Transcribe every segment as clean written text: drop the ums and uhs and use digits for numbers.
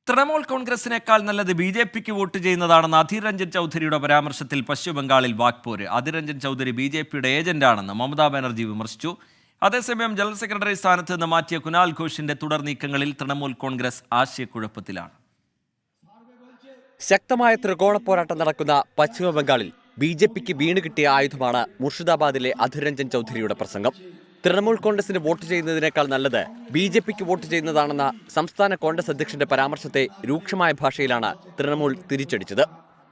തൃണമൂൽ കോൺഗ്രസിനേക്കാൾ നല്ലത് ബി.ജെ.പിക്ക് വോട്ട് ചെയ്യുന്നതാണെന്ന് അധീർ രഞ്ജൻ ചൗധരിയുടെ പരാമർശത്തിൽ പശ്ചിമബംഗാളിൽ വാക്പോര്. അധീർ രഞ്ജൻ ചൗധരി ബി.ജെ.പിയുടെ ഏജന്റാണെന്ന് മമതാ ബാനർജി വിമർശിച്ചു. അതേസമയം ജനറൽ സെക്രട്ടറി സ്ഥാനത്ത് നിന്ന് മാറ്റിയ കുനാൽ ഘോഷിന്റെ തുടർ നീക്കങ്ങളിൽ തൃണമൂൽ കോൺഗ്രസ് ആശയക്കുഴപ്പത്തിലാണ്. ശക്തമായ ത്രികോണ പോരാട്ടം നടക്കുന്ന പശ്ചിമബംഗാളിൽ ബി.ജെ.പിക്ക് വീണ് കിട്ടിയ ആയുധമാണ് മുർഷിദാബാദിലെ അധീർ രഞ്ജൻ ചൗധരിയുടെ പ്രസംഗം. തൃണമൂൽ കോൺഗ്രസിന് വോട്ട് ചെയ്യുന്നതിനേക്കാൾ നല്ലത് ബി.ജെ.പിക്ക് വോട്ട് ചെയ്യുന്നതാണെന്ന സംസ്ഥാന കോൺഗ്രസ് അധ്യക്ഷന്റെ പരാമർശത്തെ രൂക്ഷമായ ഭാഷയിലാണ് തൃണമൂൽ തിരിച്ചടിച്ചത്.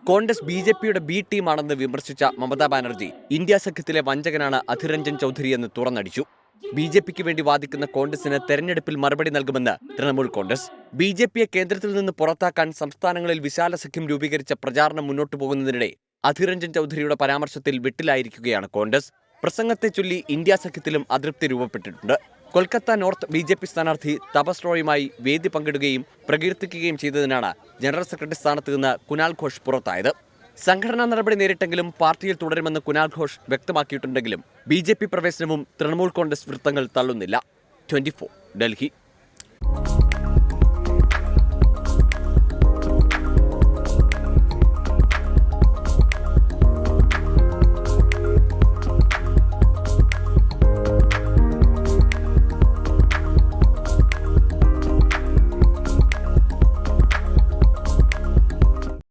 കോൺഗ്രസ് ബി.ജെ.പിയുടെ ബി ടീമാണെന്ന് വിമർശിച്ച മമതാ ബാനർജി ഇന്ത്യ സഖ്യത്തിലെ വഞ്ചകനാണ് അധീർ രഞ്ജൻ ചൗധരിയെന്ന് തുറന്നടിച്ചു. ബി.ജെ.പിക്ക് വേണ്ടി വാദിക്കുന്ന കോൺഗ്രസിന് തെരഞ്ഞെടുപ്പിൽ മറുപടി നൽകുമെന്ന് തൃണമൂൽ കോൺഗ്രസ്. ബി.ജെ.പിയെ കേന്ദ്രത്തിൽ നിന്ന് പുറത്താക്കാൻ സംസ്ഥാനങ്ങളിൽ വിശാല സഖ്യം രൂപീകരിച്ച പ്രചാരണം മുന്നോട്ടു പോകുന്നതിനിടെ അധീർ രഞ്ജൻ ചൗധരിയുടെ പരാമർശത്തിൽ വിട്ടിലായിരിക്കുകയാണ് കോൺഗ്രസ്. പ്രസംഗത്തെ ചൊല്ലി ഇന്ത്യ സഖ്യത്തിലും അതൃപ്തി രൂപപ്പെട്ടിട്ടുണ്ട്. കൊൽക്കത്ത നോർത്ത് ബി.ജെ.പി സ്ഥാനാർത്ഥി തപസ് റോയുമായി വേദി പങ്കിടുകയും പ്രകീർത്തിക്കുകയും ചെയ്തതിനാണ് ജനറൽ സെക്രട്ടറി സ്ഥാനത്ത് നിന്ന് കുനാൽ ഘോഷ് പുറത്തായത്. സംഘടനാ നടപടി നേരിട്ടെങ്കിലും പാർട്ടിയിൽ തുടരുമെന്ന് കുനാൽ ഘോഷ് വ്യക്തമാക്കിയിട്ടുണ്ടെങ്കിലും ബി.ജെ.പി പ്രവേശനവും തൃണമൂൽ കോൺഗ്രസ് വൃത്തങ്ങൾ തള്ളുന്നില്ല. 24 ഡൽഹി.